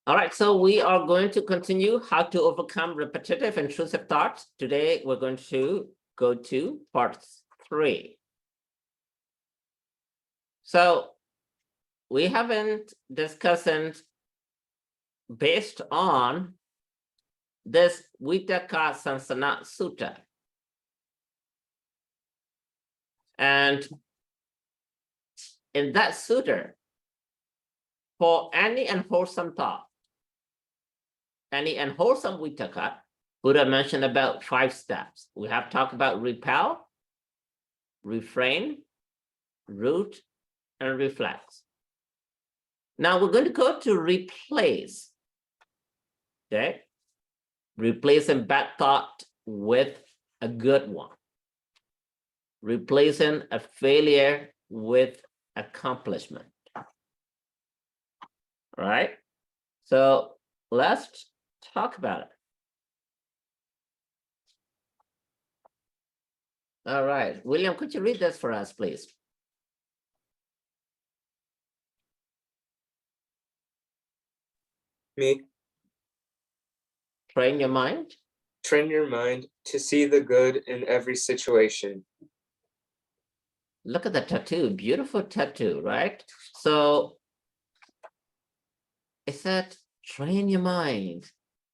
All right, so we are going to continue how to overcome repetitive intrusive thoughts. Today, we're going to go to part 3. So we haven't discussed based on this Vitaka Sansana Sutta. And in that sutta, for any unwholesome thought, any unwholesome Vitaka, Buddha mentioned about 5 steps. We have talked about repel, refrain, root, and reflex. Now we're going to go to replace. Okay? Replacing bad thought with a good one. Replacing a failure with accomplishment. All right? So let's talk about it. All right. William, could you read this for us, please? Me. Train your mind. Train your mind to see the good in every situation. Look at the tattoo. Beautiful tattoo, right? So it said, train your mind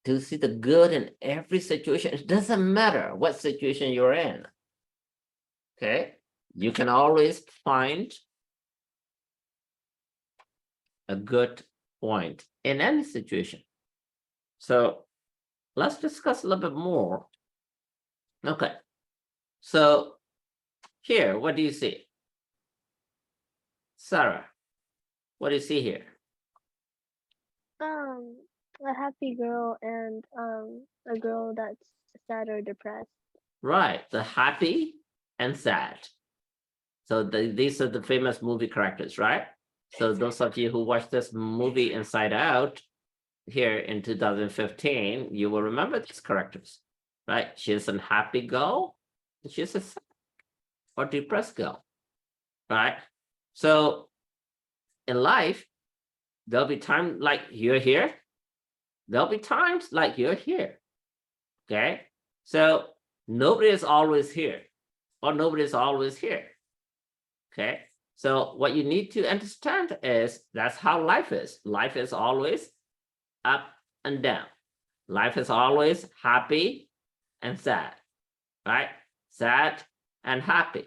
to see the good in every situation. It doesn't matter what situation you're in. Okay? You can always find a good point in any situation. So let's discuss a little bit more. Okay. So here, what do you see? Sarah, what do you see here? A happy girl and a girl that's sad or depressed. Right, the happy and sad. So these are the famous movie characters, right? So those of you who watched this movie Inside Out here in 2015, you will remember these characters, right? She's a happy girl, and she's a sad or depressed girl, right? So in life, there'll be times like you're here. There'll be times like you're here, okay? So nobody is always here, or nobody is always here, okay? So what you need to understand is that's how life is. Life is always up and down. Life is always happy and sad, right? Sad and happy.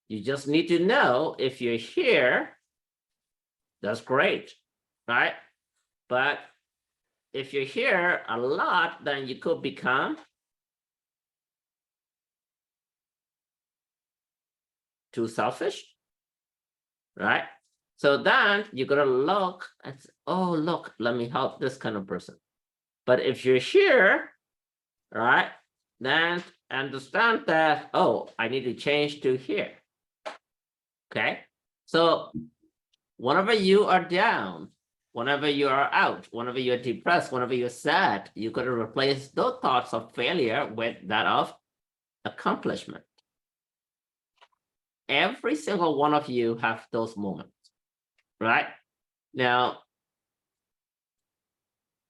You just need to know if you're here, that's great, right? But if you're here a lot, then you could become too selfish, right? So then you're gonna look and say, oh, look, let me help this kind of person. But if you're here, right, then understand that, oh, I need to change to here. Okay, so whenever you are down, whenever you are out, whenever you're depressed, whenever you're sad, you got to replace those thoughts of failure with that of accomplishment. Every single one of you have those moments, right? Now,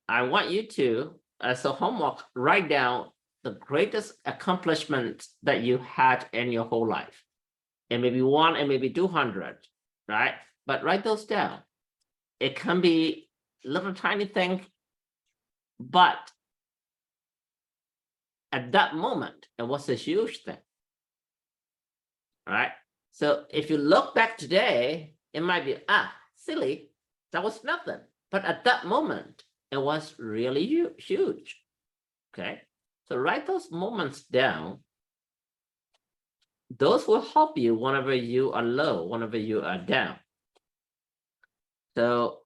I want you to, as a homework, write down the greatest accomplishment that you had in your whole life. It may be 1, it may be 200, right? But write those down. It can be little tiny thing, but at that moment, it was a huge thing, right? So if you look back today, it might be, silly, that was nothing. But at that moment, it was really huge, okay? So write those moments down. Those will help you whenever you are low, whenever you are down. So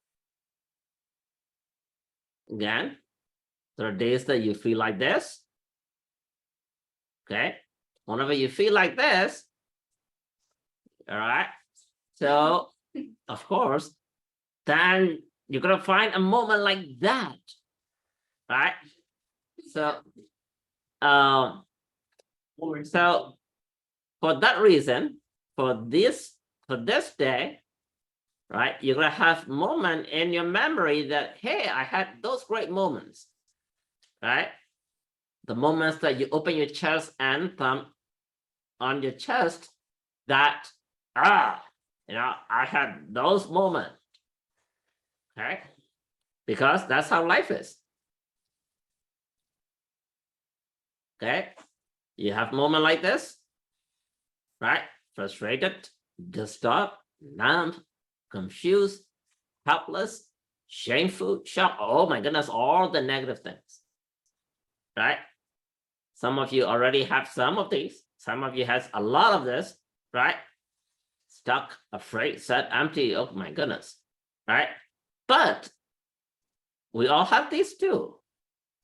again, there are days that you feel like this, okay? Whenever you feel like this, all right? So, of course, then you're gonna find a moment like that, right? So, so for that reason, for this day, right? You're gonna have moment in your memory that, hey, I had those great moments, right? The moments that you open your chest and thumb on your chest that, I had those moments, okay? Because that's how life is, okay? You have moment like this, right? Frustrated, disturbed, numb, confused, helpless, shameful, shocked. Oh my goodness, all the negative things, right? Some of you already have some of these. Some of you has a lot of this, right? Stuck, afraid, sad, empty. Oh my goodness, right? But we all have these too,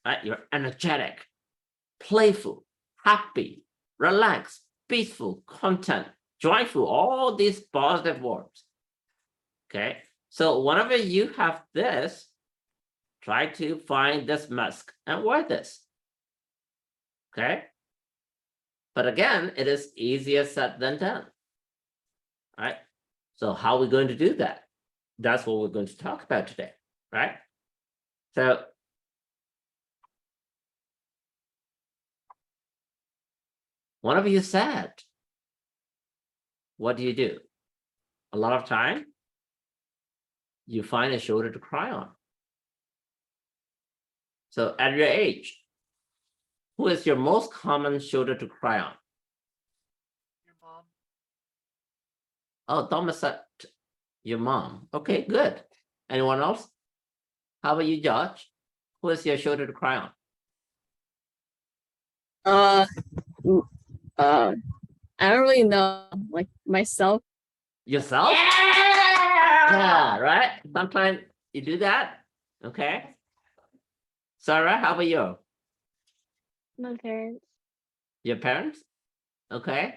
right? You're energetic, playful, happy, relaxed, peaceful, content, joyful, all these positive words. Okay. So whenever you have this, try to find this mask and wear this. Okay. But again, it is easier said than done. Right. So how are we going to do that? That's what we're going to talk about today. Right. So whenever you're sad, what do? A lot of time, you find a shoulder to cry on. So at your age, who is your most common shoulder to cry on? Your mom. Oh, Thomas said your mom. Okay, good. Anyone else? How about you, George? Who is your shoulder to cry on? I don't really know, like myself. Yourself? Yeah, right? Sometimes you do that. Okay. Sarah, how about you? My parents. Your parents? Okay.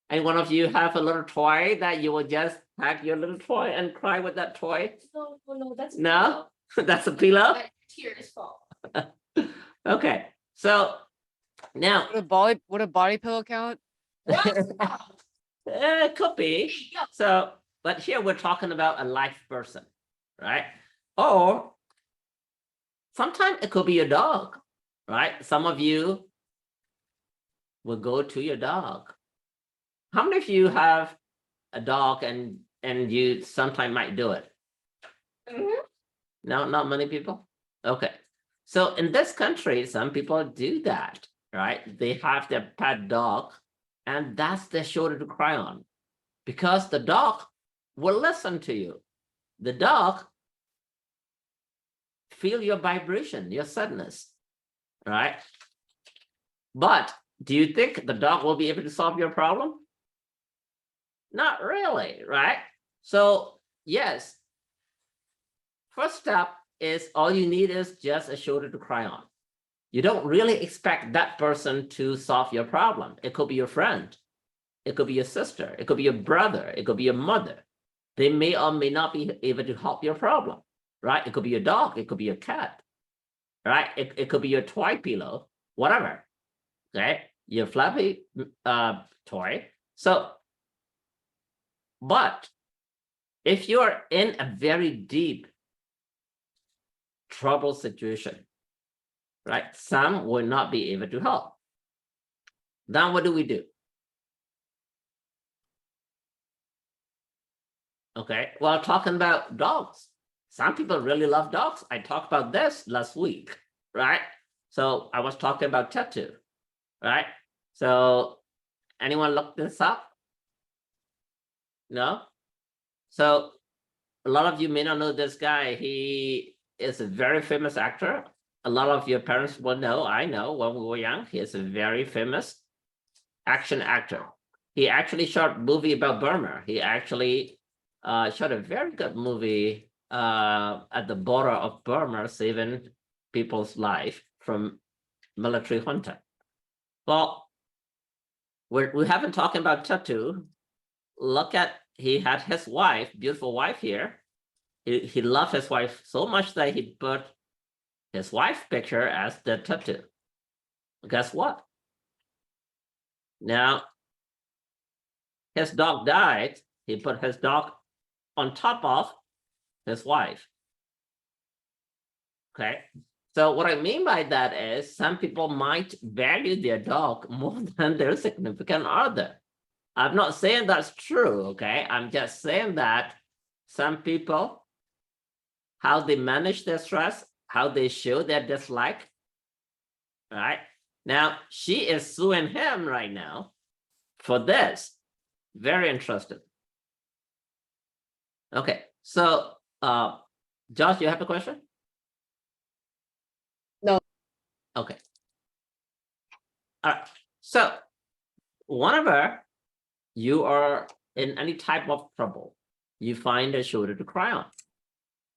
And one of you have a little toy that you will just pack your little toy and cry with that toy? No, that's No? That's a pillow? But tears fall. Okay. So now Would a body pillow count? it could be. So, but here we're talking about a live person, right? Or sometimes it could be your dog, right? Some of you will go to your dog. How many of you have a dog and you sometimes might do it? No, not many people. Okay. So in this country, some people do that, right? They have their pet dog, and that's their shoulder to cry on, because the dog will listen to you. The dog feel your vibration, your sadness, right? But do you think the dog will be able to solve your problem? Not really, right? So yes, first step is all you need is just a shoulder to cry on. You don't really expect that person to solve your problem. It could be your friend. It could be your sister. It could be your brother. It could be your mother. They may or may not be able to help your problem, right? It could be your dog. It could be your cat, right? It could be your toy pillow, whatever, okay? Your fluffy toy. So, but if you're in a very deep trouble situation, right? Some will not be able to help. Then what do? Okay, well, talking about dogs. Some people really love dogs. I talked about this last week, right? So I was talking about tattoo, right? So anyone look this up? No? So a lot of you may not know this guy. He is a very famous actor. A lot of your parents will know. I know when we were young, he is a very famous action actor. He actually shot a movie about Burma. He actually shot a very good movie at the border of Burma, saving people's life from military junta. Well, we haven't talked about tattoo. Look at, he had his wife, beautiful wife here. He loved his wife so much that he put his wife's picture as the tattoo. Guess what? Now, his dog died. He put his dog on top of his wife. Okay. So what I mean by that is some people might value their dog more than their significant other. I'm not saying that's true, okay? I'm just saying that some people, how they manage their stress, how they show their dislike, right? Now, she is suing him right now for this. Very interesting. Okay, so Josh, you have a question? No. Okay. All right. So whenever you are in any type of trouble, you find a shoulder to cry on,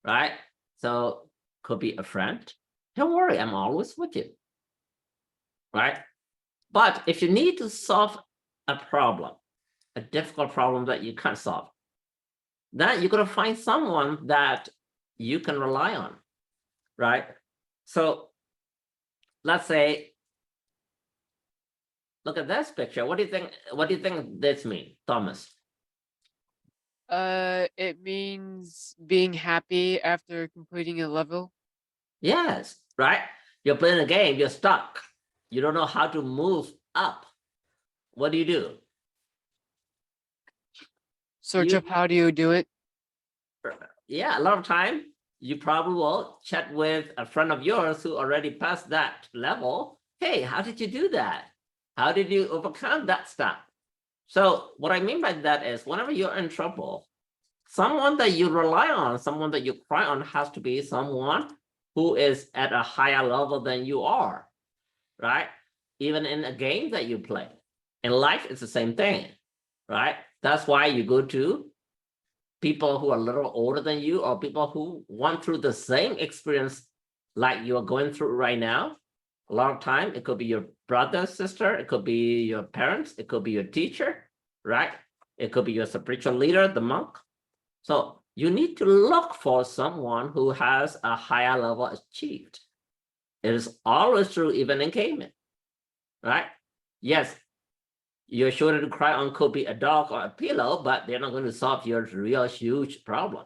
right? So could be a friend. Don't worry, I'm always with you, right? But if you need to solve a problem, a difficult problem that you can't solve, then you're going to find someone that you can rely on, right? So let's say, look at this picture. What do you think this means, Thomas? It means being happy after completing a level. Yes, right? You're playing a game, you're stuck. You don't know how to move up. What do you do? Search You- up how do you do it. Yeah, a lot of time you probably will chat with a friend of yours who already passed that level. Hey, how did you do that? How did you overcome that stuff? So what I mean by that is whenever you're in trouble, someone that you rely on, someone that you cry on has to be someone who is at a higher level than you are, right? Even in a game that you play. In life, it's the same thing, right? That's why you go to people who are a little older than you or people who went through the same experience like you're going through right now. A lot of time, it could be your brother, sister, it could be your parents, it could be your teacher, right? It could be your spiritual leader, the monk. So you need to look for someone who has a higher level achieved. It is always true, even in gaming, right? Yes, your shoulder to cry on could be a dog or a pillow, but they're not going to solve your real huge problem,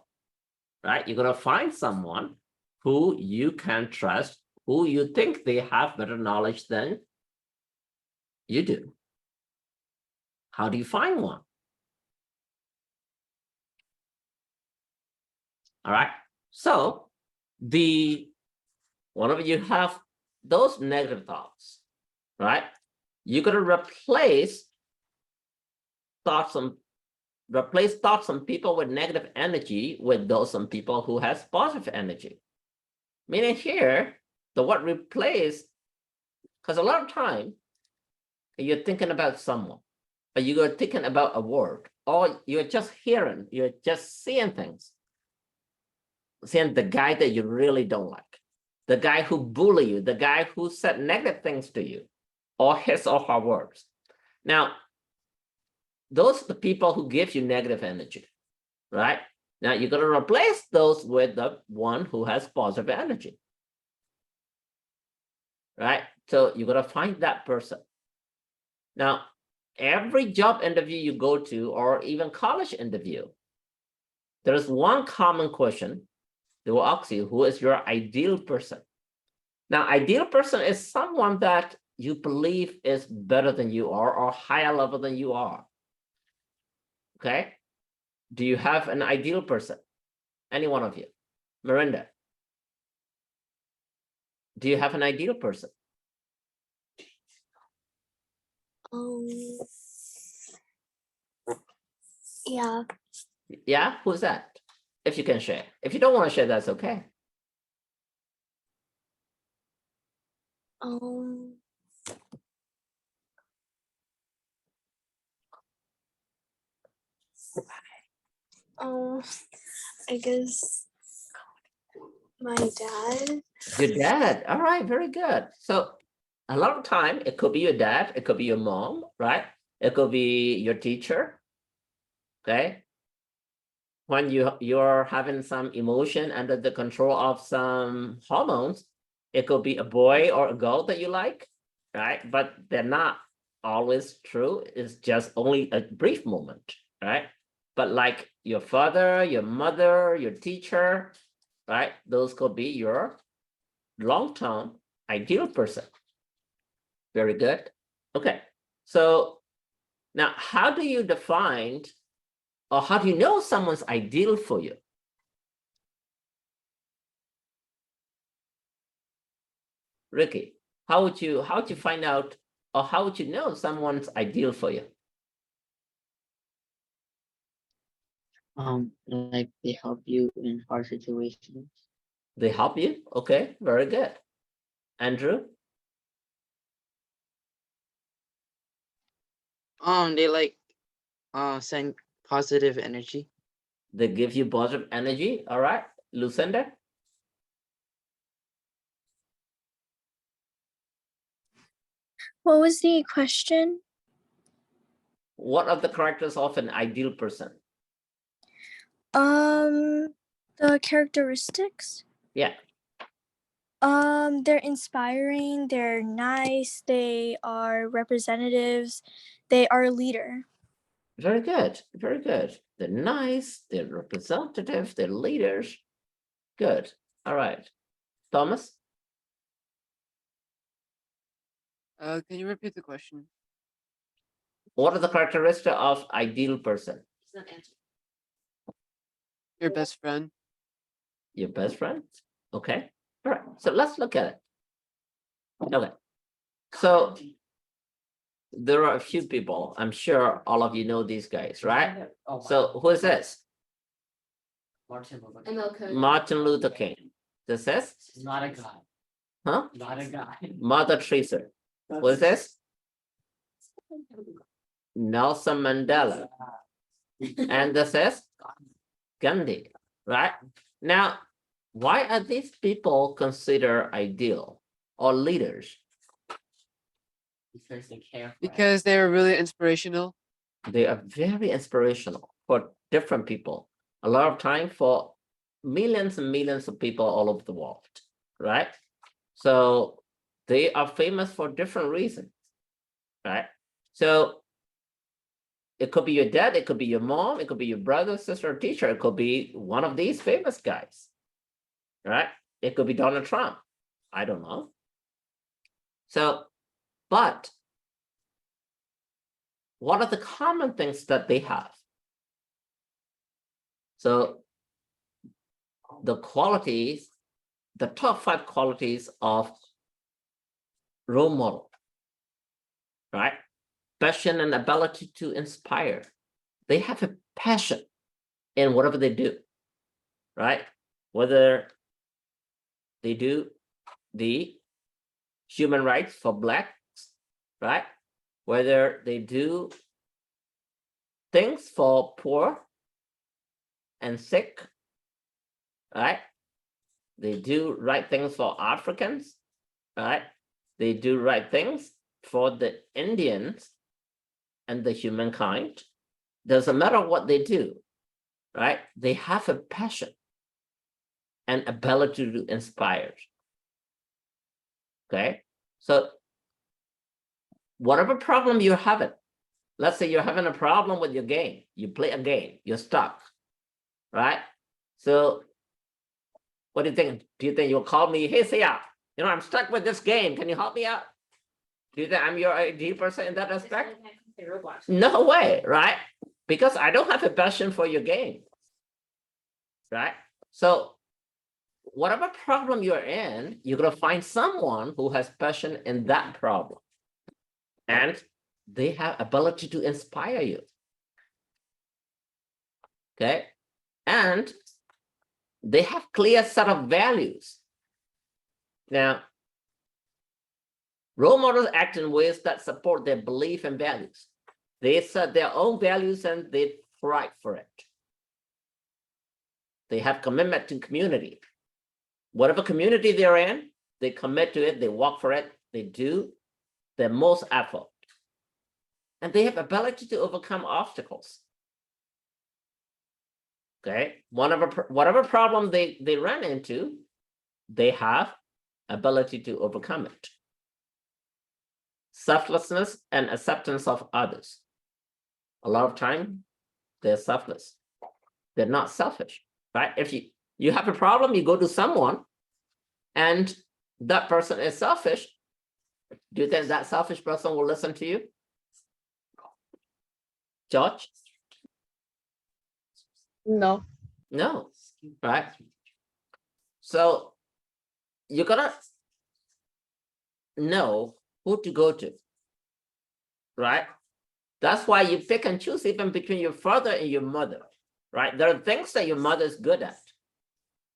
right? You're going to find someone who you can trust, who you think they have better knowledge than you do. How do you find one? All right. So whenever you have those negative thoughts, right? You're going to replace thoughts on people with negative energy with those on people who has positive energy. Meaning here, the word replace, because a lot of time you're thinking about someone, or you're thinking about a word, or you're just hearing, you're just seeing things. Seeing the guy that you really don't like, the guy who bully you, the guy who said negative things to you, or his or her words. Now, those are the people who give you negative energy, right? Now you're going to replace those with the one who has positive energy, right? So you're going to find that person. Now, every job interview you go to, or even college interview, there is one common question. They will ask you, who is your ideal person? Now, ideal person is someone that you believe is better than you are or higher level than you are. Okay? Do you have an ideal person? Any one of you? Miranda, do you have an ideal person? Yeah. Yeah, who's that? If you can share. If you don't want to share, that's okay. I guess my dad. Your dad. All right, very good. So a lot of time it could be your dad, it could be your mom, right? It could be your teacher. Okay. When you're having some emotion under the control of some hormones, it could be a boy or a girl that you like, right? But they're not always true. It's just only a brief moment, right? But like your father, your mother, your teacher, right? Those could be your long-term ideal person. Very good. Okay, so now how do you define or how do you know someone's ideal for you? Ricky, how would you find out or how would you know someone's ideal for you? Like they help you in hard situations. They help you? Okay, very good. Andrew? They like send positive energy. They give you positive energy. All right. Lucinda? What was the question? What are the characters of an ideal person? The characteristics. Yeah. They're inspiring, they're nice, they are representatives, they are a leader. Very good. Very good. They're nice, they're representative, they're leaders. Good. All right. Thomas? Can you repeat the question? What are the characteristics of ideal person? Your best friend. Your best friend? Okay. All right. So let's look at it. Okay. So there are a few people. I'm sure all of you know these guys, right? So who is this? Martin Luther King. This is? Not a guy. Huh? Not a guy. Mother Teresa. Who is this? Nelson Mandela. And this is Gandhi, right? Now, why are these people considered ideal or leaders? Because they care. Because they were really inspirational. They are very inspirational for different people. A lot of time for millions and millions of people all over the world, right? So they are famous for different reasons, right? So it could be your dad, it could be your mom, it could be your brother, sister, or teacher. It could be one of these famous guys, right? It could be Donald Trump. I don't know. So, but what are the common things that they have? So the qualities, the top 5 qualities of role model, right? Passion and ability to inspire. They have a passion in whatever they do, right? Whether they do the human rights for Blacks, right? Whether they do things for poor and sick, right? They do right things for Africans, right? They do right things for the Indians and the humankind. Doesn't matter what they do, right? They have a passion and ability to inspire. Okay, so whatever problem you're having, let's say you're having a problem with your game, you play a game, you're stuck, right? So what do you think? Do you think you'll call me, hey, Sia, I'm stuck with this game, can you help me out? Do you think I'm your ideal person in that aspect? No way, right? Because I don't have a passion for your game, right? So whatever problem you're in, you're going to find someone who has passion in that problem. And they have ability to inspire you. Okay. And they have clear set of values. Now, role models act in ways that support their belief and values. They set their own values and they fight for it. They have commitment to community. Whatever community they're in, they commit to it, they work for it, they do their most effort. And they have ability to overcome obstacles. Okay, whatever problem they run into, they have ability to overcome it. Selflessness and acceptance of others. A lot of time, they're selfless. They're not selfish, right? If you have a problem, you go to someone and that person is selfish, do you think that selfish person will listen to you? George? No. No, right? So you gotta know who to go to, right? That's why you pick and choose even between your father and your mother, right? There are things that your mother is good at,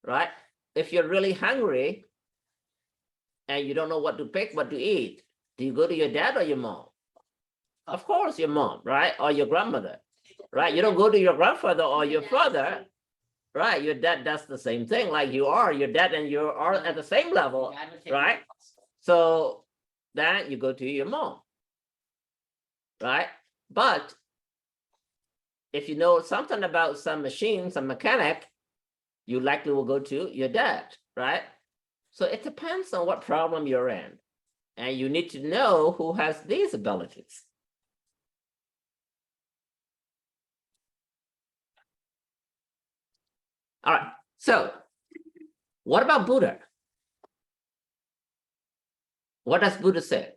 right? If you're really hungry and you don't know what to pick, what to eat, do you go to your dad or your mom? Of course, your mom, right? Or your grandmother, right? You don't go to your grandfather or your father, right? Your dad does the same thing, like you are. Your dad and you are at the same level, right? So then you go to your mom, right? But if you know something about some machine, some mechanic, you likely will go to your dad, right? So it depends on what problem you're in. And you need to know who has these abilities. All right, so what about Buddha? What does Buddha say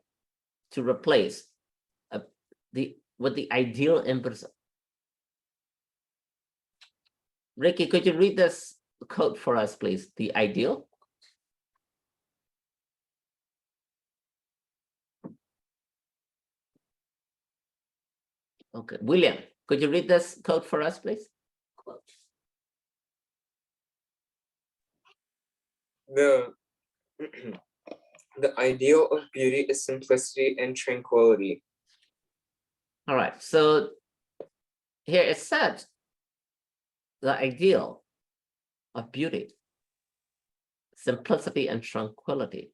to replace with the ideal in person? Ricky, could you read this quote for us, please? The ideal. Okay, William, could you read this quote for us, please? The the ideal of beauty is simplicity and tranquility. All right, so here it said the ideal of beauty, simplicity and tranquility.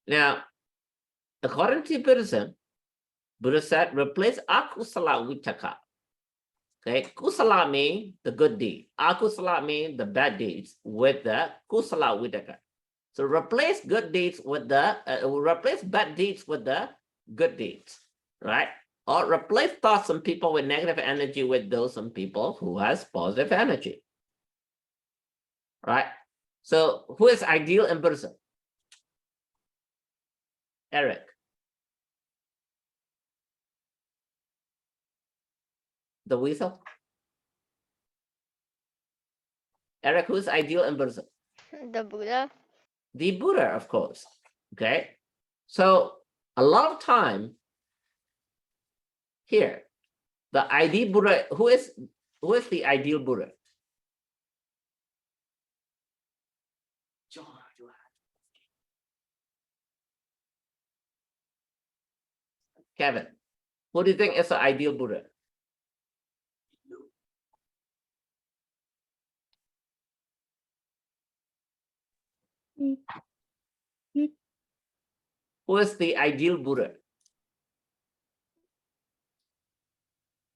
Now, according to Buddhism, Buddha said, replace akusala vitaka. Okay, kusala means the good deed. Akusala means the bad deeds with the kusala vitaka. So replace good deeds with the, replace bad deeds with the good deeds, right? Or replace thoughts on people with negative energy with those on people who has positive energy, right? So who is ideal in Buddhism? Eric. The weasel? Eric, who's ideal in Buddhism? The Buddha. The Buddha, of course. Okay. So a lot of time here, the ideal Buddha, who is the ideal Buddha? Kevin, who do you think is the ideal Buddha? Who is the ideal Buddha?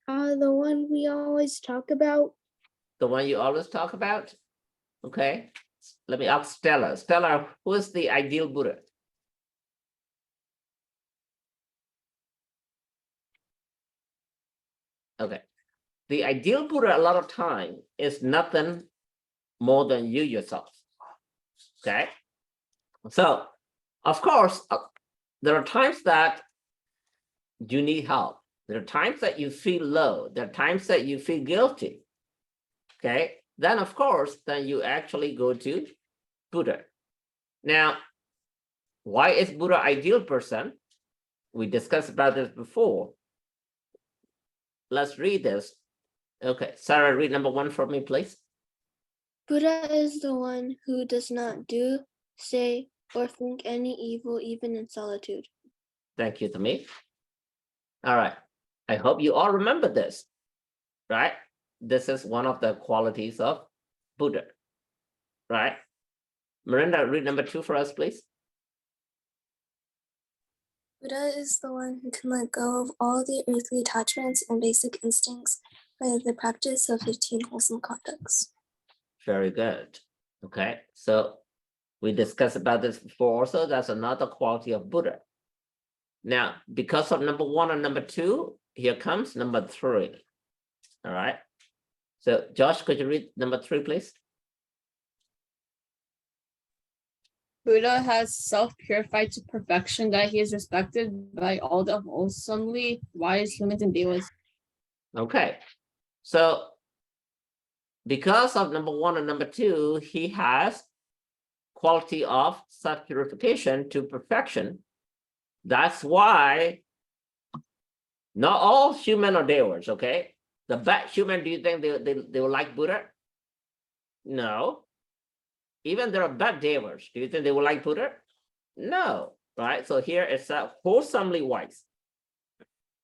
The one we always talk about. The one you always talk about? Okay. Let me ask Stella. Stella, who is the ideal Buddha? Okay. The ideal Buddha a lot of time is nothing more than you yourself. Okay. So, of course, there are times that you need help. There are times that you feel low. There are times that you feel guilty. Okay. Then, of course, then you actually go to Buddha. Now, why is Buddha ideal person? We discussed about this before. Let's read this. Okay, Sarah, read number 1 for me, please. Buddha is the one who does not do, say, or think any evil, even in solitude. Thank you to me. All right. I hope you all remember this, right? This is one of the qualities of Buddha, right? Miranda, read number 2 for us, please. Buddha is the one who can let go of all the earthly attachments and basic instincts by the practice of 15 wholesome conducts. Very good. Okay, so we discussed about this before also. That's another quality of Buddha. Now, because of number 1 and number 2, here comes number 3. All right. So Josh, could you read number 3, please? Buddha has self-purified to perfection that he is respected by all the wholesomely wise humans and devas. Okay. So because of number 1 and number 2, he has quality of self-purification to perfection. That's why not all human are devas, okay? The bad human, do you think they will like Buddha? No. Even there are bad devas. Do you think they will like Buddha? No, right? So here it's wholesomely wise.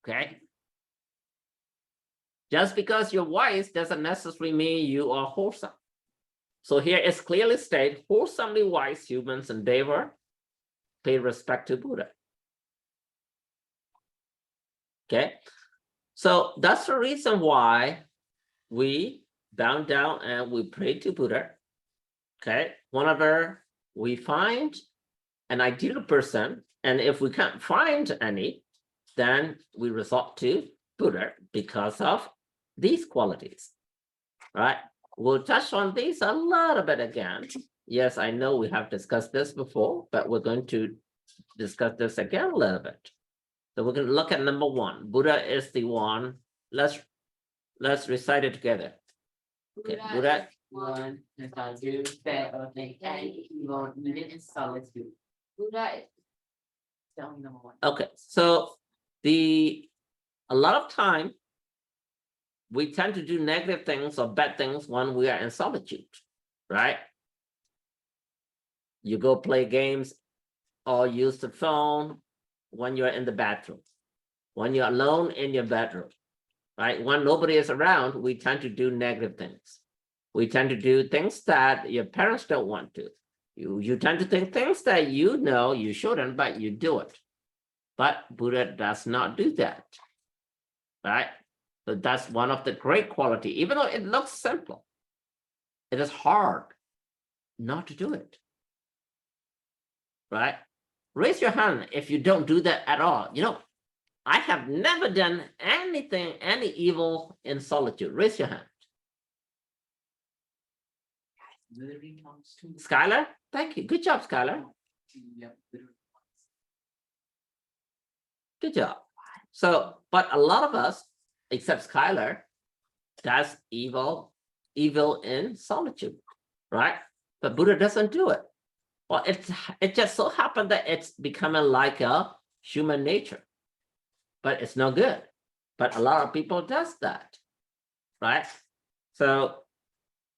Okay. Just because you're wise doesn't necessarily mean you are wholesome. So here it's clearly stated, wholesomely wise humans and deva pay respect to Buddha. Okay. So that's the reason why we bow down and we pray to Buddha. Okay. Whenever we find an ideal person, and if we can't find any, then we resort to Buddha because of these qualities, right? We'll touch on these a little bit again. Yes, I know we have discussed this before, but we're going to discuss this again a little bit. So we're going to look at number 1. Buddha is the one. Let's recite it together. Okay, Buddha. One does not do bad or think any evil, even in solitude. Buddha is telling number 1. Okay, so a lot of time we tend to do negative things or bad things when we are in solitude, right? You go play games or use the phone when you're in the bathroom, when you're alone in your bedroom, right? When nobody is around, we tend to do negative things. We tend to do things that your parents don't want to. You tend to think things that you know you shouldn't, but you do it. But Buddha does not do that, right? So that's one of the great quality. Even though it looks simple, it is hard not to do it, right? Raise your hand if you don't do that at all. You know, I have never done anything, any evil in solitude. Raise your hand. Skylar, thank you. Good job, Skylar. Good job. So, but a lot of us, except Skylar, does evil in solitude, right? But Buddha doesn't do it. Well, it just so happened that it's becoming like a human nature, but it's no good. But a lot of people does that, right? So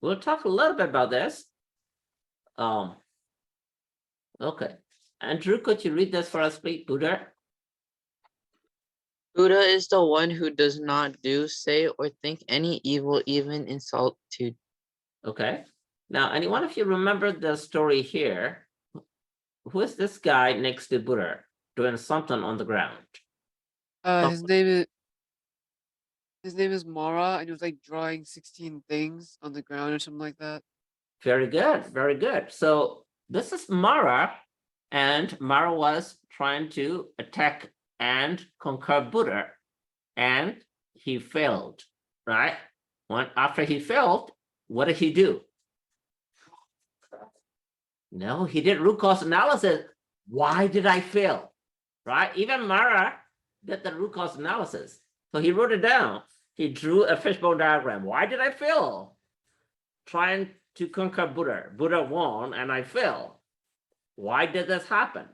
we'll talk a little bit about this. Okay, Andrew, could you read this for us, please, Buddha? Buddha is the one who does not do, say, or think any evil, even in solitude. Okay. Now, anyone of you remember the story here? Who is this guy next to Buddha doing something on the ground? His name is Mara, and he was like drawing 16 things on the ground or something like that. Very good, very good. So this is Mara, and Mara was trying to attack and conquer Buddha, and he failed, right? After he failed, what did he do? No, he did root cause analysis. Why did I fail? Right? Even Mara did the root cause analysis. So he wrote it down. He drew a fishbone diagram. Why did I fail? Trying to conquer Buddha. Buddha won and I failed. Why did this happen?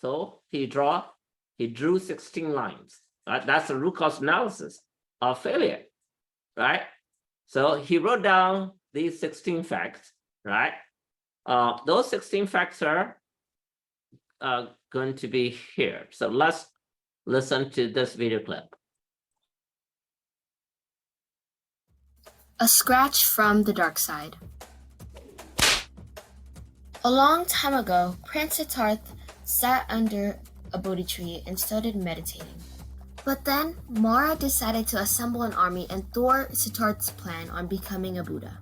So he drew 16 lines. Right? That's the root cause analysis of failure. Right? So he wrote down these 16 facts, right? Those 16 facts are going to be here. So let's listen to this video clip. A scratch from the dark side. A long time ago, Prince Siddhartha sat under a Bodhi tree and started meditating. But then, Mara decided to assemble an army and thwart Siddhartha's plan on becoming a Buddha.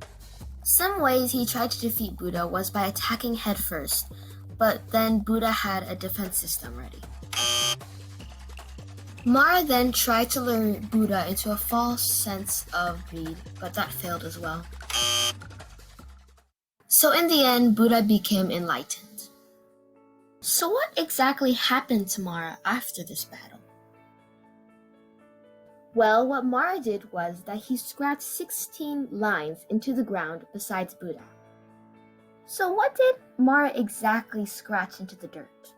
Some ways he tried to defeat Buddha was by attacking head first, but then Buddha had a defense system ready. Mara then tried to lure Buddha into a false sense of greed, but that failed as well. So in the end, Buddha became enlightened. So what exactly happened to Mara after this battle? Well, what Mara did was that he scratched 16 lines into the ground besides Buddha. So what did Mara exactly scratch into the dirt?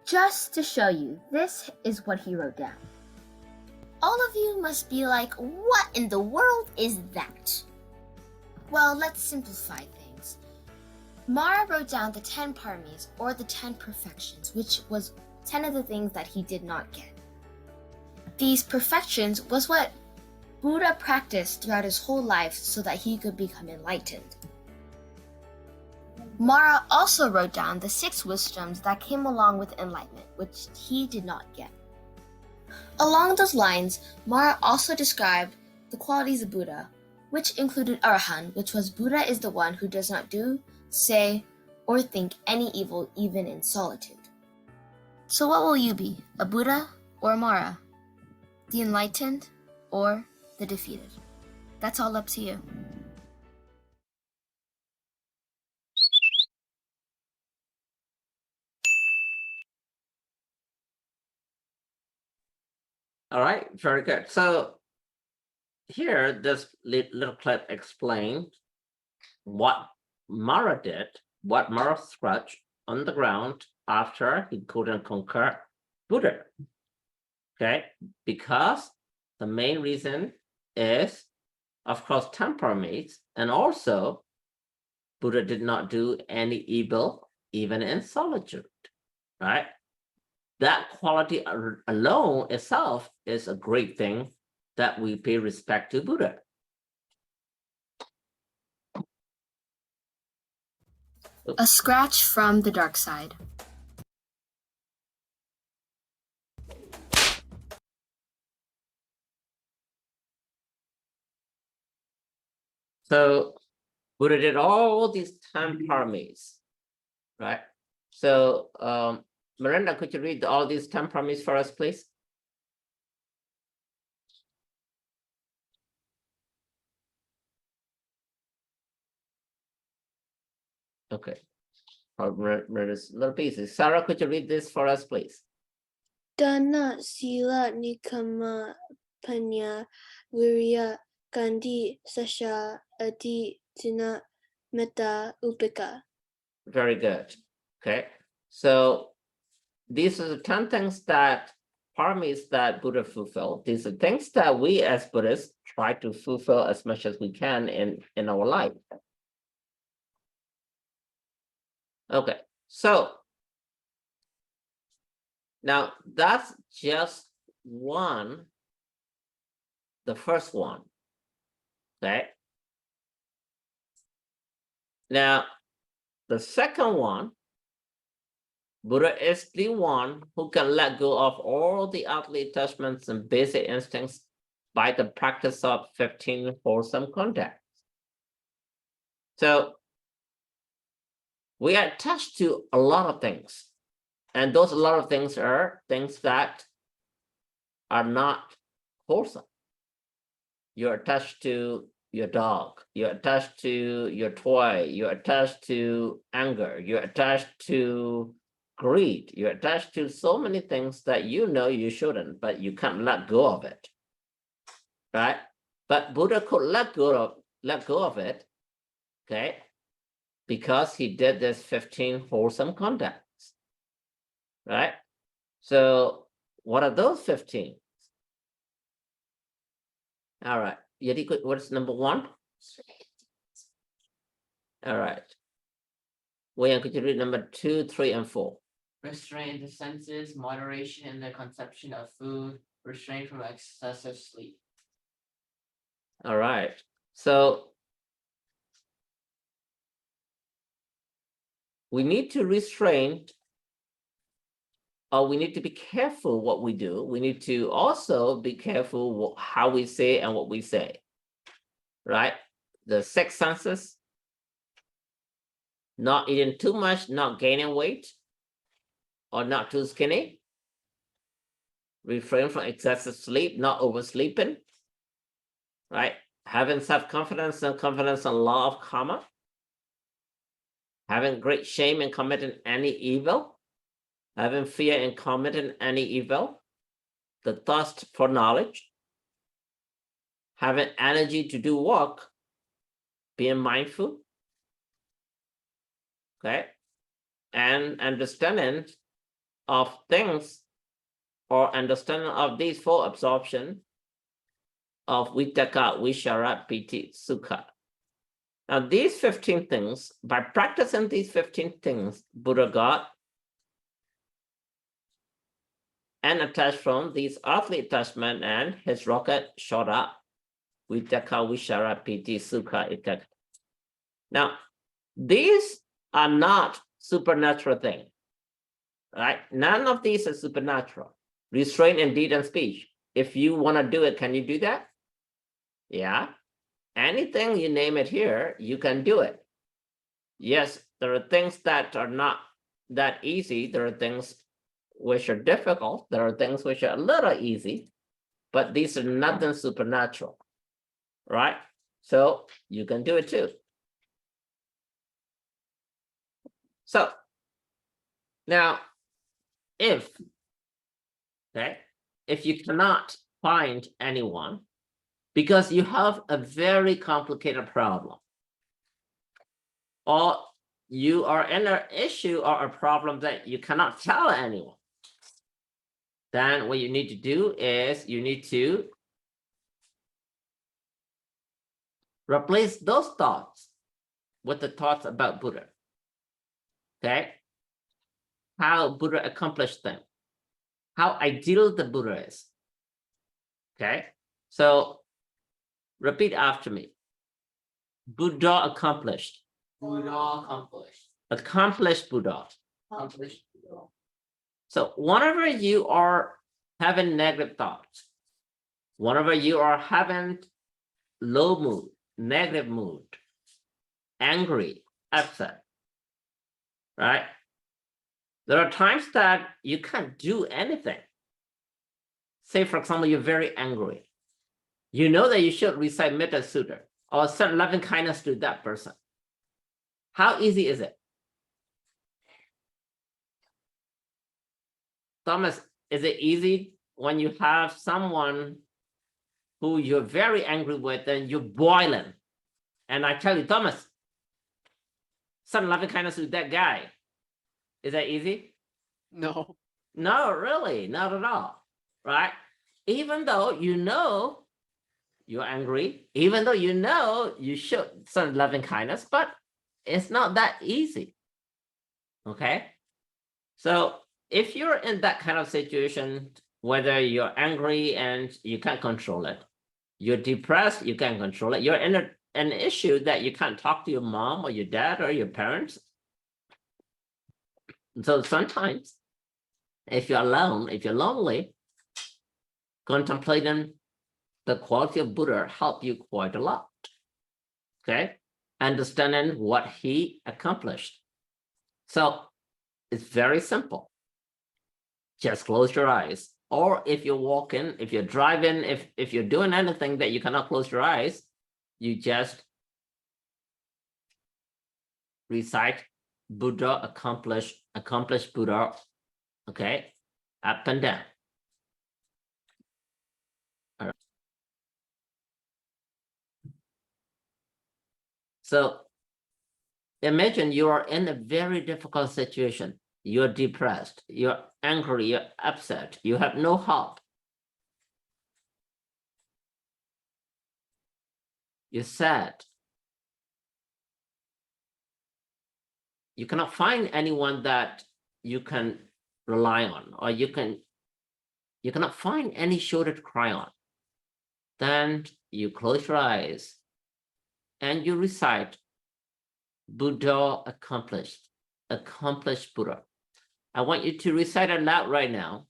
Just to show you, this is what he wrote down. All of you must be like, what in the world is that? Well, let's simplify things. Mara wrote down the 10 paramis, or the 10 perfections, which was 10 of the things that he did not get. These perfections was what Buddha practiced throughout his whole life so that he could become enlightened. Mara also wrote down the 6 wisdoms that came along with enlightenment, which he did not get. Along those lines, Mara also described the qualities of Buddha, which included Arahant, which was Buddha is the one who does not do, say, or think any evil even in solitude. So what will you be, a Buddha or a Mara? The enlightened or the defeated? That's all up to you. All right, very good. So here, this little clip explained what Mara did, what Mara scratched on the ground after he couldn't conquer Buddha. Okay, because the main reason is, of course, temperament, and also Buddha did not do any evil, even in solitude, right? That quality alone itself is a great thing that we pay respect to Buddha. A scratch from the dark side. So Buddha did all these 10 paramis, right? So Miranda, could you read all these 10 paramis for us, please? Okay. Miranda's little pieces. Sarah, could you read this for us, please? Dana, Sila, Nikama, Panya, Virya, Gandhi, Sasha, Adi, Tina, Metta, Upeka. Very good. Okay. So these are the 10 things that paramis that Buddha fulfilled. These are things that we as Buddhists try to fulfill as much as we can in our life. Okay, so now that's just one, the first one. Okay. Now, the second one, Buddha is the one who can let go of all the earthly attachments and basic instincts by the practice of 15 wholesome contacts. So we are attached to a lot of things, and those a lot of things are things that are not wholesome. You're attached to your dog, you're attached to your toy, you're attached to anger, you're attached to greed, you're attached to so many things that you know you shouldn't, but you can't let go of it, right? But Buddha could let go of it, okay, because he did this 15 wholesome contacts, right? So what are those 15? All right, Yeti, what's number 1? All right. William, could you read number 2, 3, and 4? Restraint the senses, moderation in the consumption of food, restraint from excessive sleep. All right. So we need to restrain, or we need to be careful what we do. We need to also be careful how we say and what we say, right? The 6 senses, not eating too much, not gaining weight, or not too skinny, refrain from excessive sleep, not oversleeping, right? Having self-confidence and confidence in law of karma, having great shame in committing any evil, having fear in committing any evil, the thirst for knowledge, having energy to do work, being mindful, okay, and understanding of things or understanding of these four absorption of Vitaka, Vishara, Piti, Sukha. Now, these 15 things, by practicing these 15 things, Buddha got and attached from these earthly attachment, and his rocket shot up. Vitaka, Vishara, Piti, Sukha, etc. Now, these are not supernatural things, right? None of these are supernatural. Restraint in deed and speech. If you want to do it, can you do that? Yeah. Anything you name it here, you can do it. Yes, there are things that are not that easy. There are things which are difficult. There are things which are a little easy, but these are nothing supernatural, right? So you can do it too. So now, if you cannot find anyone because you have a very complicated problem, or you are in an issue or a problem that you cannot tell anyone, then what you need to do is you need to replace those thoughts with the thoughts about Buddha. Okay? How Buddha accomplished them. How ideal the Buddha is. Okay? So repeat after me. Buddha accomplished. Buddha accomplished. Accomplished Buddha. Accomplished Buddha. So whenever you are having negative thoughts, whenever you are having low mood, negative mood, angry, upset, right? There are times that you can't do anything. Say, for example, you're very angry. You know that you should recite Metta Sutta or send loving kindness to that person. How easy is it? Thomas, is it easy when you have someone who you're very angry with and you're boiling? And I tell you, Thomas, send loving kindness to that guy. Is that easy? No. No, really, not at all, right? Even though you know you're angry, even though you know you should send loving kindness, but it's not that easy, okay? So if you're in that kind of situation, whether you're angry and you can't control it, you're depressed, you can't control it, you're in an issue that you can't talk to your mom or your dad or your parents. So sometimes, if you're alone, if you're lonely, contemplating the quality of Buddha help you quite a lot, okay? Understanding what he accomplished. So it's very simple. Just close your eyes. Or if you're walking, if you're driving, if you're doing anything that you cannot close your eyes, you just recite Buddha accomplished Buddha, okay, up and down. All right. So imagine you are in a very difficult situation. You're depressed, you're angry, you're upset, you have no hope. You're sad. You cannot find anyone that you can rely on, or you cannot find any shoulder to cry on. Then you close your eyes and you recite Buddha accomplished Buddha. I want you to recite it loud right now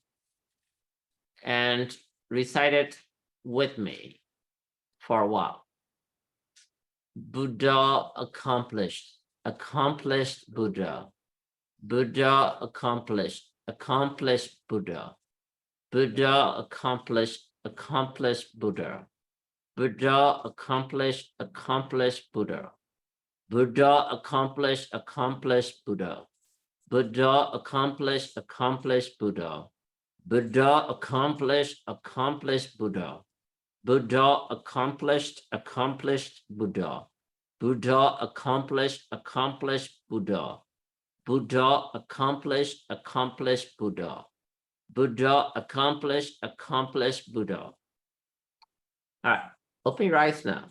and recite it with me for a while. Buddha accomplished Buddha. Buddha accomplished Buddha. Buddha accomplished Buddha. Buddha accomplished Buddha. Buddha accomplished Buddha. Buddha accomplished Buddha. Buddha accomplished Buddha. Buddha accomplished Buddha. Buddha accomplished Buddha. Buddha accomplished Buddha. Buddha accomplished Buddha. All right, open your eyes now.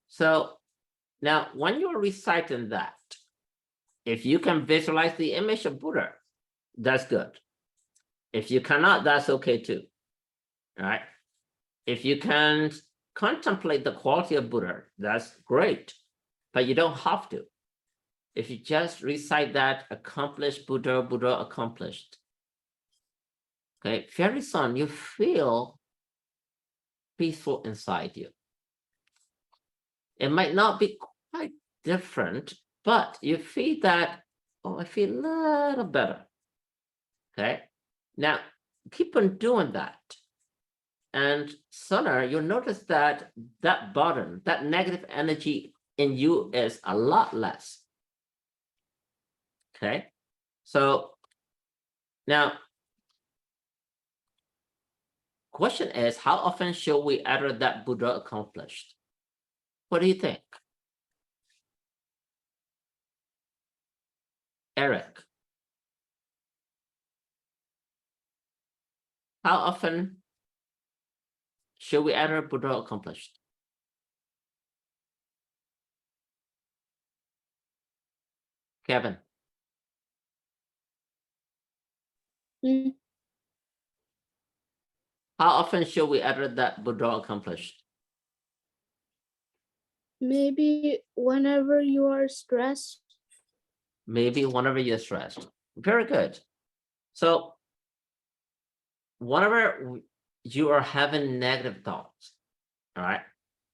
So now when you're reciting that, if you can visualize the image of Buddha, that's good. If you cannot, that's okay too. All right. If you can contemplate the quality of Buddha, that's great, but you don't have to. If you just recite that, accomplished Buddha, Buddha accomplished. Okay, very soon you feel peaceful inside you. It might not be quite different, but you feel that, oh, I feel a little better. Okay, now keep on doing that. And sooner you'll notice that that burden, that negative energy in you is a lot less. Okay, so now question is, how often should we utter that Buddha accomplished? What do you think? Eric, how often should we utter Buddha accomplished? Kevin. How often should we utter that Buddha accomplished? Maybe whenever you are stressed. Maybe whenever you're stressed. Very good. So whenever you are having negative thoughts, all right?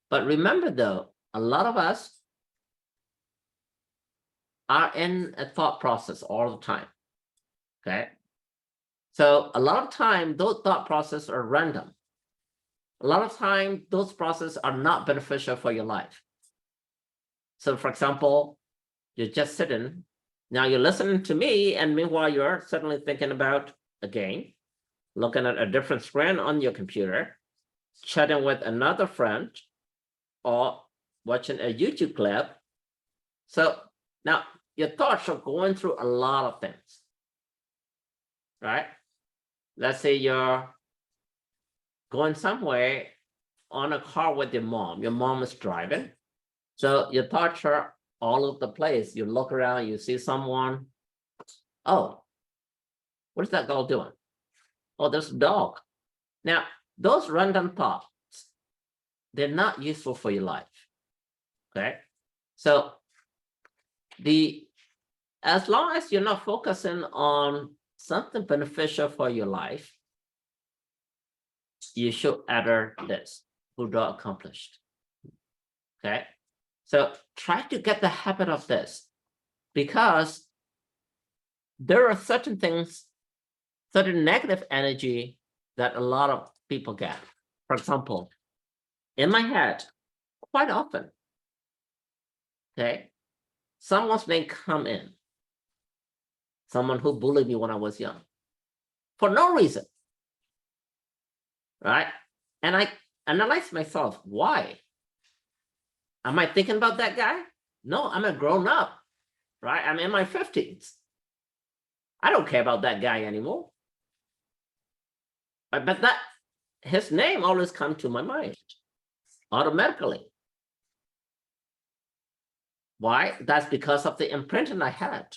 But remember though, a lot of us are in a thought process all the time, okay? So a lot of time, those thought processes are random. A lot of time, those processes are not beneficial for your life. So for example, you're just sitting, now you're listening to me, and meanwhile, you're suddenly thinking about a game, looking at a different screen on your computer, chatting with another friend, or watching a YouTube clip. So now your thoughts are going through a lot of things, right? Let's say you're going somewhere on a car with your mom. Your mom is driving. So your thoughts are all over the place. You look around, you see someone. Oh, what is that girl doing? Oh, there's a dog. Now, those random thoughts, they're not useful for your life. Okay. So as long as you're not focusing on something beneficial for your life, you should utter this, Buddha accomplished. Okay. So try to get the habit of this, because there are certain things, certain negative energy that a lot of people get. For example, in my head, quite often, okay, someone's name come in, someone who bullied me when I was young, for no reason, right? And I analyze myself, why? Am I thinking about that guy? No, I'm a grown up, right? I'm in my 50s. I don't care about that guy anymore. But that his name always comes to my mind automatically. Why? That's because of the imprinting I had.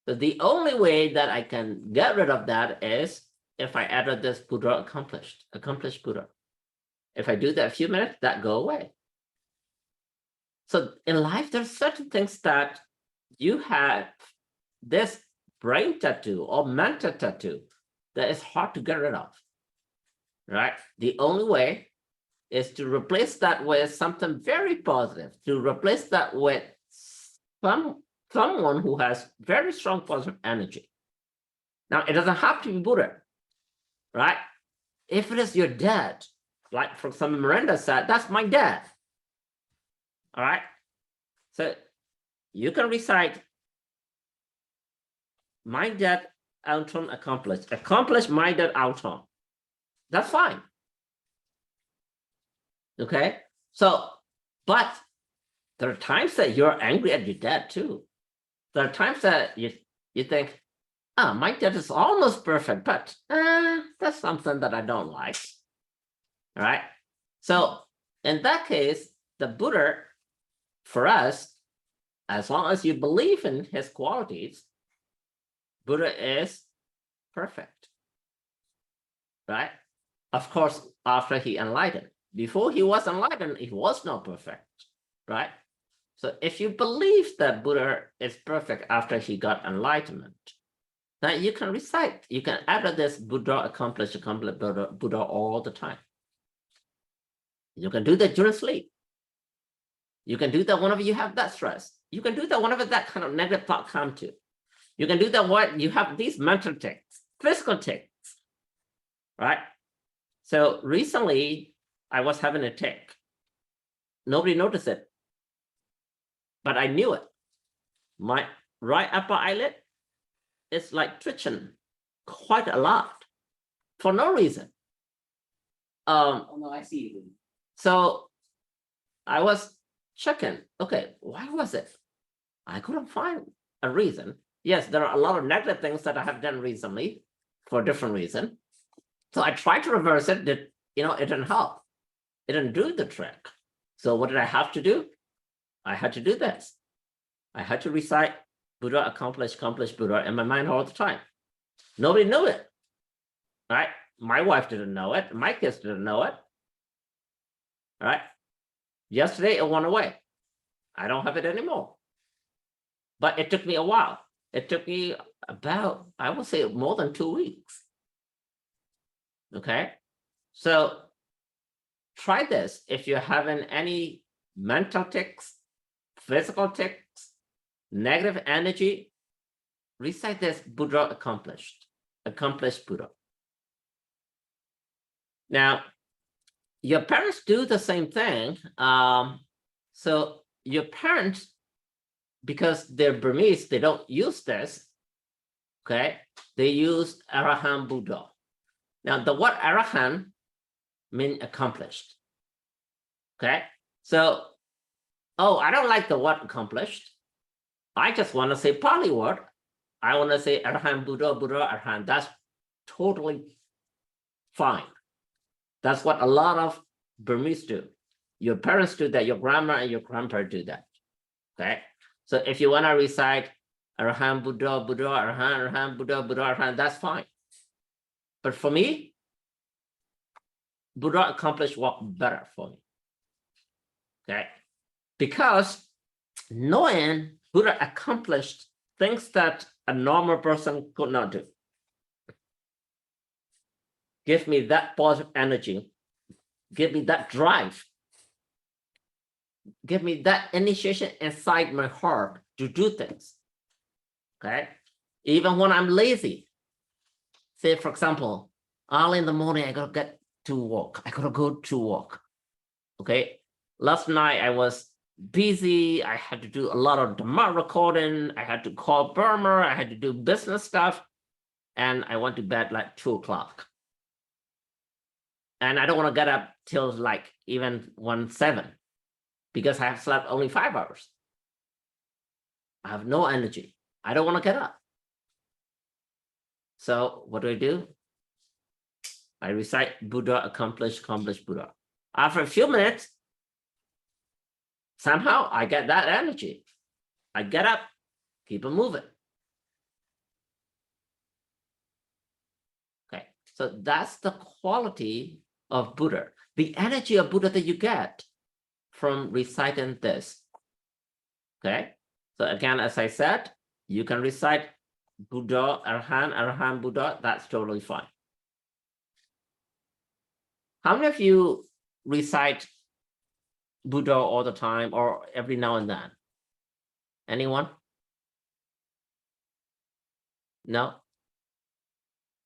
So the only way that I can get rid of that is if I added this Buddha accomplished Buddha. If I do that a few minutes, that go away. So in life, there's certain things that you have this brain tattoo or mental tattoo that is hard to get rid of, right? The only way is to replace that with something very positive, to replace that with someone who has very strong positive energy. Now, it doesn't have to be Buddha. right? If it is your dad, like for example, Miranda said, that's my dad. All right. So you can recite, my dad Anton accomplished my dad Anton. That's fine. Okay. So, but there are times that you're angry at your dad too. There are times that you think, oh, my dad is almost perfect, but that's something that I don't like. All right. So in that case, the Buddha, for us, as long as you believe in his qualities, Buddha is perfect. Right? Of course, after he enlightened. Before he was enlightened, he was not perfect. Right? So if you believe that Buddha is perfect after he got enlightenment, then you can recite, you can add this Buddha accomplished Buddha all the time. You can do that during sleep. You can do that whenever you have that stress. You can do that whenever that kind of negative thought comes to. You can do that when you have these mental tics, physical tics, right? So recently, I was having a tic. Nobody noticed it, but I knew it. My right upper eyelid is like twitching quite a lot for no reason. Oh no, I see you. So I was checking, okay, why was it? I couldn't find a reason. Yes, there are a lot of negative things that I have done recently for a different reason. So I tried to reverse it, it didn't help. It didn't do the trick. So what did I have to do? I had to do this. I had to recite Buddha accomplished Buddha in my mind all the time. Nobody knew it, right? My wife didn't know it. My kids didn't know it, right? Yesterday, it went away. I don't have it anymore. But it took me a while. It took me about, I would say, more than 2 weeks. Okay? So try this if you're having any mental tics, physical tics, negative energy, recite this Buddha accomplished Buddha. Now, your parents do the same thing. So your parents, because they're Burmese, they don't use this, okay? They use Arahant Buddha. Now, the word Arahant means accomplished, okay? So, I don't like the word accomplished. I just want to say Pali word. I want to say Arahant Buddha, Arahant. That's totally fine. That's what a lot of Burmese do. Your parents do that, your grandma and your grandpa do that, okay? So if you want to recite Arahant Buddha, Arahant Buddha, Arahant, that's fine. But for me, Buddha accomplished work better for me, okay? Because knowing Buddha accomplished things that a normal person could not do. Give me that positive energy. Give me that drive. Give me that initiation inside my heart to do things. Okay? Even when I'm lazy. Say, for example, early in the morning, I gotta get to work. I gotta go to work. Okay? Last night, I was busy. I had to do a lot of demand recording. I had to call Burma. I had to do business stuff. And I went to bed like 2 o'clock. And I don't want to get up till like even 7 because I have slept only 5 hours. I have no energy. I don't want to get up. So what do? I recite Buddha accomplished Buddha. After a few minutes, somehow I get that energy. I get up, keep it moving. Okay, so that's the quality of Buddha, the energy of Buddha that you get from reciting this. Okay, so again, as I said, you can recite Buddha, Arahant Buddha, that's totally fine. How many of you recite Buddha all the time or every now and then? Anyone? No?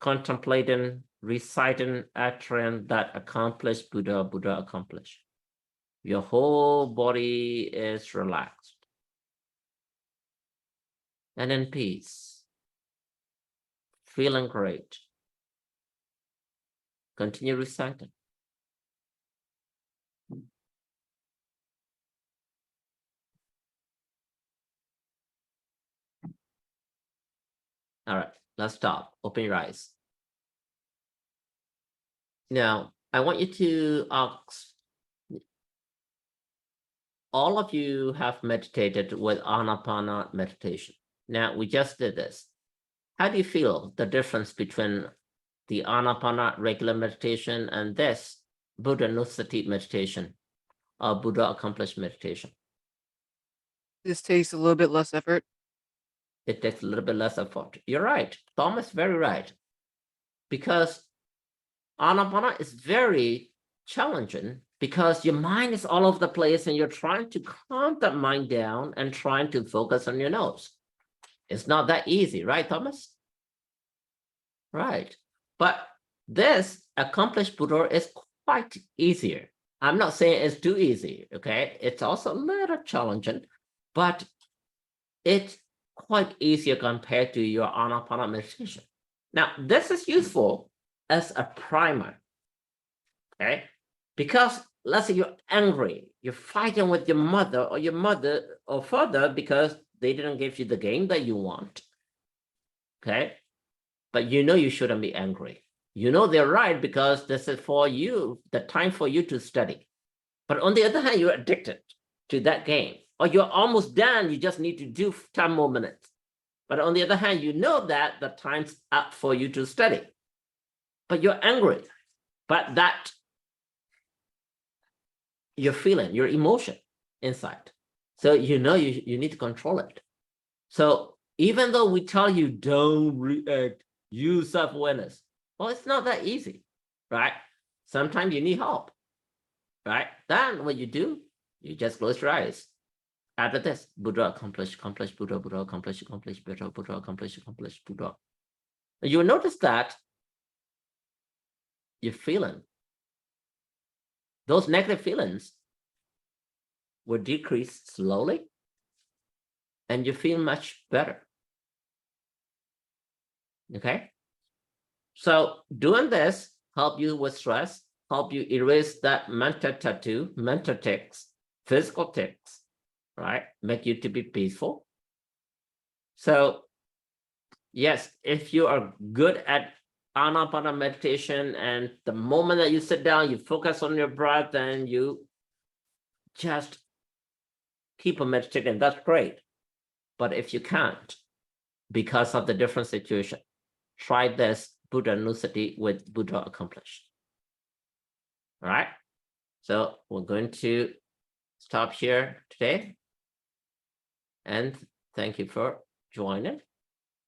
contemplating, reciting, uttering that accomplished Buddha accomplished. Your whole body is relaxed and in peace, feeling great. Continue reciting. All right, let's stop. Open your eyes. Now, I want you to ask, all of you have meditated with Anapana meditation. Now, we just did this. How do you feel the difference between the Anapana regular meditation and this Buddha Nusati meditation or Buddha accomplished meditation? This takes a little bit less effort. It takes a little bit less effort. You're right. Thomas, very right. Because Anapana is very challenging because your mind is all over the place and you're trying to calm that mind down and trying to focus on your nose. It's not that easy, right, Thomas? Right. But this accomplished Buddha is quite easier. I'm not saying it's too easy, okay? It's also a little challenging, but it's quite easier compared to your Anapana meditation. Now, this is useful as a primer, okay? Because let's say you're angry, you're fighting with your mother or father because they didn't give you the game that you want, okay? But you know you shouldn't be angry. You know they're right because this is for you, the time for you to study. But on the other hand, you're addicted to that game. Or you're almost done, you just need to do 10 more minutes. But on the other hand, you know that the time's up for you to study. But you're angry. But that you're feeling, your emotion inside. So you know you need to control it. So even though we tell you don't react, use self-awareness, well, it's not that easy, right? Sometimes you need help, right? Then what you do, you just close your eyes. After this, Buddha accomplished, Buddha, Buddha accomplished, Buddha, Buddha accomplished, Buddha. You will notice that you're feeling, those negative feelings will decrease slowly and you feel much better. Okay? So doing this help you with stress, help you erase that mental tattoo, mental tics, physical tics, right? Make you to be peaceful. So yes, if you are good at Anapana meditation and the moment that you sit down, you focus on your breath and you just keep on meditating, that's great. But if you can't, because of the different situation, try this Buddha Nusati with Buddha accomplished. All right. So we're going to stop here today. And thank you for joining.